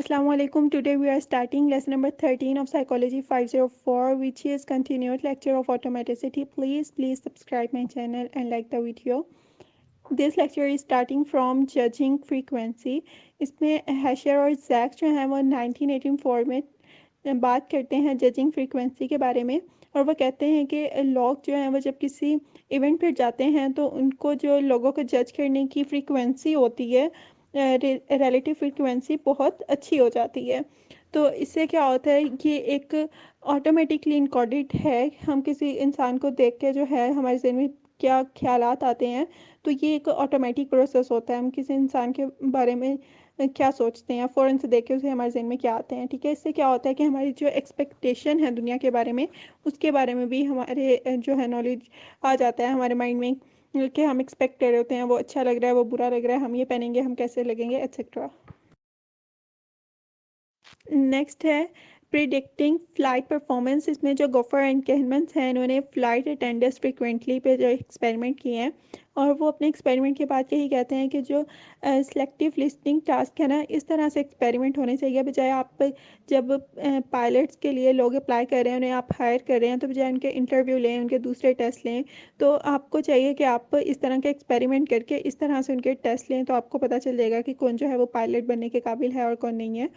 Assalamu alaikum. Today we are starting lesson number 13 of Psychology 504, which is continued lecture of automaticity. Please subscribe my channel and like the video. This lecture is starting from judging frequency. इसमें हैशर और Jack जो हैं वो 1984 में बात करते हैं judging frequency के बारे में, और वो कहते हैं कि लोग जो हैं वो जब किसी इवेंट पर जाते हैं तो उनको जो लोगों को जज करने की फ्रीक्वेंसी होती है, रिलेटिव फ्रीक्वेंसी बहुत अच्छी हो जाती है। तो इससे क्या होता है कि एक ऑटोमेटिकली इनकोडेड है, हम किसी इंसान को देख के जो है हमारे ज़हन में क्या ख्यालात आते हैं, तो ये एक ऑटोमेटिक प्रोसेस होता है। हम किसी इंसान के बारे में क्या सोचते हैं, फ़ौरन से देख के उसे हमारे ज़हन में क्या आते हैं, ठीक है। इससे क्या होता है कि हमारी जो एक्सपेक्टेशन है दुनिया के बारे में, उसके बारे में भी हमारे जो है नॉलेज आ जाता है हमारे माइंड में, कि हम एक्सपेक्ट कर रहे होते हैं वो अच्छा लग रहा है, वो बुरा लग रहा है, हम ये पहनेंगे, हम कैसे लगेंगे, एक्सेट्रा। नेक्स्ट है प्रिडिक्टिंग फ्लाइट परफॉर्मेंस। इसमें जो गोफर एंड कहनमन्स हैं, इन्होंने फ्लाइट अटेंडेंस फ्रिक्वेंटली पे जो एक्सपेरिमेंट किए हैं, और वो अपने एक्सपेरिमेंट के बाद यही कहते हैं कि जो सिलेक्टिव लिस्टिंग टास्क है ना, इस तरह से एक्सपेरिमेंट होने चाहिए। बजाय आप जब पायलट्स के लिए लोग अप्लाई कर रहे हैं, उन्हें आप हायर कर रहे हैं, तो बजाय उनके इंटरव्यू लें, उनके दूसरे टेस्ट लें, तो आपको चाहिए कि आप इस तरह के एक्सपेरिमेंट करके इस तरह से उनके टेस्ट लें, तो आपको पता चल जाएगा कि कौन जो है वो पायलट बनने के काबिल है और कौन नहीं है।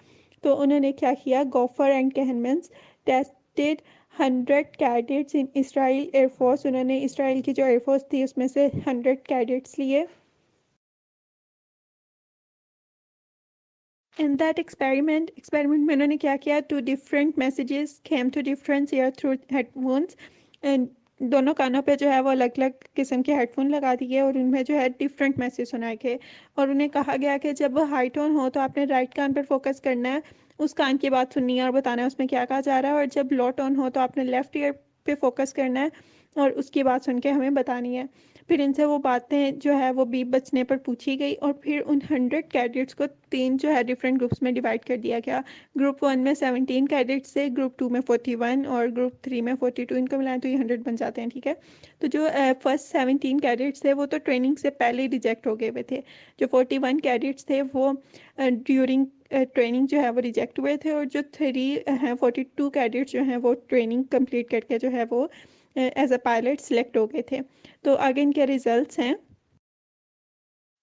तो उन्होंने क्या किया, Gopher and Kahneman's tested 100 cadets in Israel air force. उन्होंने इसराइल की जो एयरफोर्स थी उसमें से 100 कैडेट्स लिए। इन दैट एक्सपेरिमेंट में उन्होंने क्या किया, 2 different messages came to different ear through headphones. दोनों कानों पे जो है वो अलग अलग किस्म के हेडफोन लगा दिए और उनमें जो है डिफरेंट मैसेज सुनाए गए, और उन्हें कहा गया कि जब हाई टोन हो तो आपने राइट कान पर फोकस करना है, उस कान की बात सुननी है और बताना है उसमें क्या कहा जा रहा है, और जब लो टोन हो तो आपने लेफ्ट ईयर पे फोकस करना है और उसकी बात सुन के हमें बतानी है। फिर इनसे वो बातें जो है वो बीप बचने पर पूछी गई, और फिर उन 100 कैडेट्स को 3 जो है डिफरेंट ग्रुप्स में डिवाइड कर दिया गया। ग्रुप 1 में 17 कैडेट्स थे, ग्रुप 2 में 41 और ग्रुप 3 में 42। इनको मिलाएं तो ये 100 बन जाते हैं, ठीक है। तो जो फर्स्ट 17 कैडेट्स थे वो तो ट्रेनिंग से पहले रिजेक्ट हो गए हुए थे। जो 41 कैडेट्स थे वो ड्यूरिंग ट्रेनिंग जो है वो रिजेक्ट हुए थे, और जो 42 कैडेट्स जो हैं वो ट्रेनिंग कंप्लीट करके जो है वो एज अ पायलट सिलेक्ट हो गए थे। तो आगे इनके रिजल्ट्स हैं।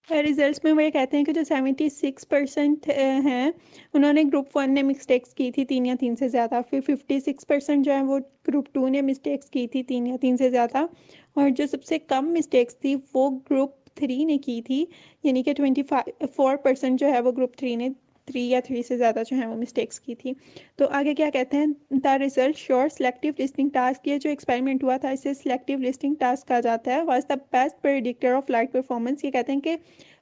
रिजल्ट्स में वो ये कहते हैं कि जो 76% हैं, उन्होंने ग्रुप 1 ने मिस्टेक्स की थी 3 या 3 से ज़्यादा। फिर 56% जो है वो ग्रुप 2 ने मिस्टेक्स की थी 3 या 3 से ज़्यादा, और जो सबसे कम मिस्टेक्स थी वो ग्रुप 3 ने की थी, यानी कि 24% जो है वो ग्रुप 3 ने 3 या 3 से ज़्यादा जो है वो मिस्टेक्स की थी। तो आगे क्या कहते हैं, the result sure selective listing task, ये जो एक्सपेरिमेंट हुआ था इसे सिलेक्टिव लिस्टिंग टास्क कहा जाता है, was the best predictor of flight performance. ये कहते हैं कि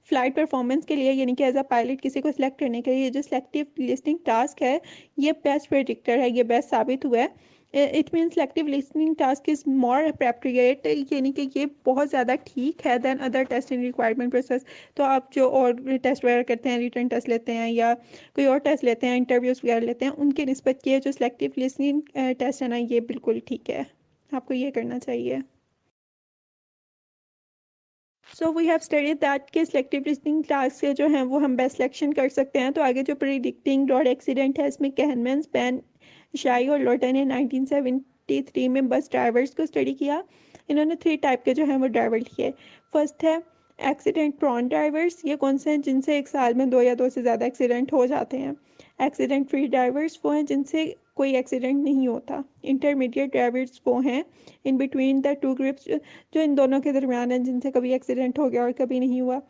फ्लाइट परफॉर्मेंस के लिए, यानी कि एज अ पायलट किसी को सिलेक्ट करने के लिए ये जो सिलेक्टिव लिस्टिंग टास्क है ये बेस्ट प्रेडिक्टर है, ये बेस्ट साबित हुआ है। It mean selective listing task is more appropriate, यानी कि ये बहुत ज़्यादा ठीक है देन अदर टेस्ट इन रिक्वायरमेंट प्रोसेस। तो आप जो और टेस्ट वगैरह करते हैं, रिटर्न टेस्ट लेते हैं या कोई और टेस्ट लेते हैं, इंटरव्यूज़ वगैरह लेते हैं, उनकी निस्बत ये जो सिलेक्टिव लिस्टिंग टेस्ट है ना, ये बिल्कुल ठीक है, आपको ये करना चाहिए। So we have studied that के सिलेक्टिव लिस्टिंग टास्क से जो है वो हम बेस्ट सिलेक्शन कर सकते हैं। तो आगे जो प्रिडिक्टिंग रॉड एक्सीडेंट है, इसमें कहनमैन, स्पेन, शाई और लोटन ने 1973 में बस ड्राइवर्स को स्टडी किया। इन्होंने 3 टाइप के जो हैं वो ड्राइवर लिए। फर्स्ट है एक्सीडेंट प्रॉन ड्राइवर्स, ये कौन से हैं, जिनसे एक साल में 2 या 2 से ज़्यादा एक्सीडेंट हो जाते हैं। एक्सीडेंट फ्री ड्राइवर्स वो हैं जिनसे कोई एक्सीडेंट नहीं होता। इंटरमीडिएट ड्राइवर्स वो हैं in between the two groups, जो इन दोनों के दरमियान है, जिनसे कभी एक्सीडेंट हो गया और कभी नहीं हुआ।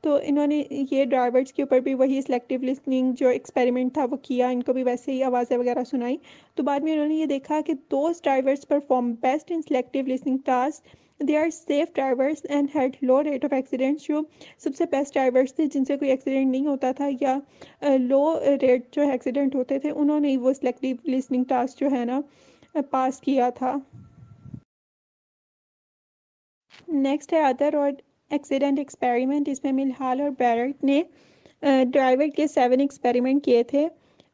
तो इन्होंने ये ड्राइवर्स के ऊपर भी वही सिलेक्टिव लिसनिंग जो एक्सपेरिमेंट था वो किया, इनको भी वैसे ही आवाज़ें वगैरह सुनाई। तो बाद में इन्होंने ये देखा कि those drivers perform best in selective listening task, they are safe drivers and had low rate of accidents. जो सबसे बेस्ट ड्राइवर्स थे जिनसे कोई एक्सीडेंट नहीं होता था या लो रेट जो एक्सीडेंट होते थे, उन्होंने ही वो सिलेक्टिव लिसनिंग टास्क जो है ना पास किया था। नेक्स्ट है अदर और एक्सीडेंट एक्सपेरिमेंट। इसमें मिलहाल और बैरट ने ड्राइवर के 7 एक्सपेरिमेंट किए थे।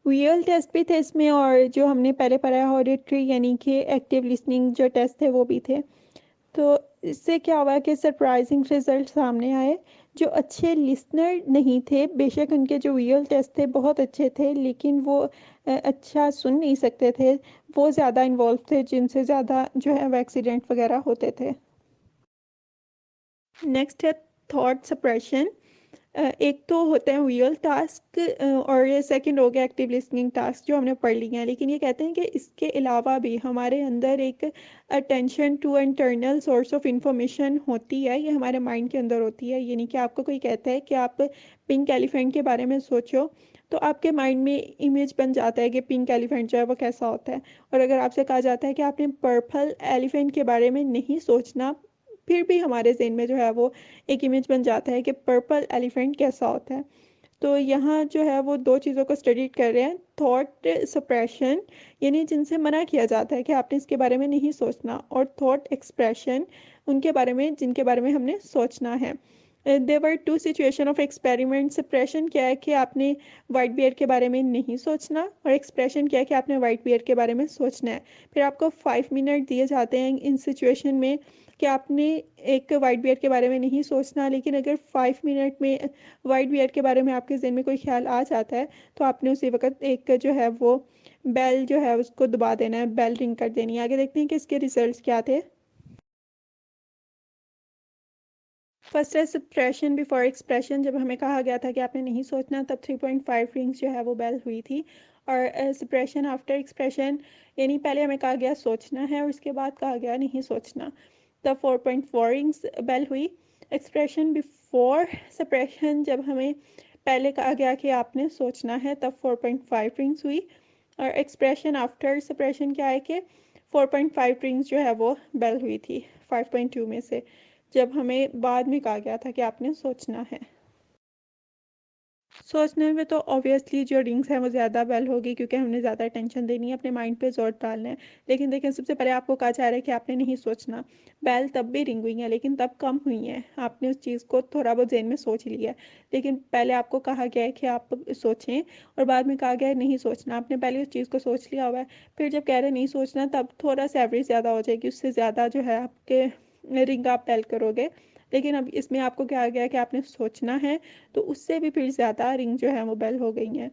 रियल टेस्ट भी थे इसमें, और जो हमने पहले पढ़ा है ऑडिटरी यानी कि एक्टिव लिसनिंग जो टेस्ट थे वो भी थे। तो इससे क्या हुआ कि सरप्राइजिंग रिजल्ट सामने आए। जो अच्छे लिसनर नहीं थे, बेशक उनके जो रियल टेस्ट थे बहुत अच्छे थे, लेकिन वो अच्छा सुन नहीं सकते थे, वो ज़्यादा इन्वॉल्व थे, जिनसे ज़्यादा जो है वो एक्सीडेंट वगैरह होते थे। नेक्स्ट है थॉट सप्रेशन। एक तो होते हैं रियल टास्क, और ये सेकंड हो गया एक्टिव लिसनिंग टास्क जो हमने पढ़ लिए हैं, लेकिन ये कहते हैं कि इसके अलावा भी हमारे अंदर एक attention to internal source of information होती है, ये हमारे माइंड के अंदर होती है। यानी कि आपको कोई कहता है कि आप पिंक एलिफेंट के बारे में सोचो, तो आपके माइंड में इमेज बन जाता है कि पिंक एलिफेंट जो है वो कैसा होता है। और अगर आपसे कहा जाता है कि आपने पर्पल एलिफेंट के बारे में नहीं सोचना, फिर भी हमारे जहन में जो है वो एक इमेज बन जाता है कि पर्पल एलिफेंट कैसा होता है। तो यहाँ जो है वो दो चीज़ों को स्टडी कर रहे हैं, थॉट सप्रेशन यानी जिनसे मना किया जाता है कि आपने इसके बारे में नहीं सोचना, और थॉट एक्सप्रेशन उनके बारे में जिनके बारे में हमने सोचना है। There were two situation of experiment. Suppression क्या है कि आपने वाइट बियर के बारे में नहीं सोचना, और एक्सप्रेशन क्या है कि आपने वाइट बियर के बारे में सोचना है। फिर आपको 5 मिनट दिए जाते हैं इन सिचुएशन में कि आपने एक वाइट बियर के बारे में नहीं सोचना, लेकिन अगर 5 मिनट में वाइट बियर के बारे में आपके जहन में कोई ख्याल आ जाता है, तो आपने उसी वक्त एक जो है वो बेल जो है उसको दबा देना है, बेल रिंग कर देनी है। आगे देखते हैं कि इसके रिजल्ट्स क्या थे। फर्स्ट है सप्रेशन बिफोर एक्सप्रेशन। जब हमें कहा गया था कि आपने नहीं सोचना, तब 3.5 रिंग्स जो है वो बेल हुई थी। और सप्रेशन आफ्टर एक्सप्रेशन, यानी पहले हमें कहा गया सोचना है और उसके बाद कहा गया नहीं सोचना, तब 4.4 रिंग्स बेल हुई। एक्सप्रेशन बिफोर सप्रेशन, जब हमें पहले कहा गया कि आपने सोचना है, तब 4.5 रिंग्स हुई। और एक्सप्रेशन आफ्टर सप्रेशन क्या है कि 4.5 रिंग्स जो है वो बेल हुई थी 5.2 में से, जब हमें बाद में कहा गया था कि आपने सोचना है। सोचने में तो ऑब्वियसली जो रिंग्स हैं वो ज़्यादा बेल होगी, क्योंकि हमने ज़्यादा टेंशन देनी है, अपने माइंड पे जोर डालना है। लेकिन देखिए, सबसे पहले आपको कहा जा रहा है कि आपने नहीं सोचना। बेल तब भी रिंग हुई है, लेकिन तब कम हुई हैं, आपने उस चीज़ को थोड़ा बहुत जेन में सोच लिया है। लेकिन पहले आपको कहा गया है कि आप सोचें, और बाद में कहा गया है नहीं सोचना। आपने पहले उस चीज़ को सोच लिया हुआ है, फिर जब कह रहे नहीं सोचना, तब थोड़ा सा एवरेज ज़्यादा हो जाएगी, उससे ज़्यादा जो है आपके रिंग आप बेल करोगे। लेकिन अब इसमें आपको कहा गया है कि आपने सोचना है, तो उससे भी फिर ज़्यादा रिंग जो है वो बेल हो गई हैं।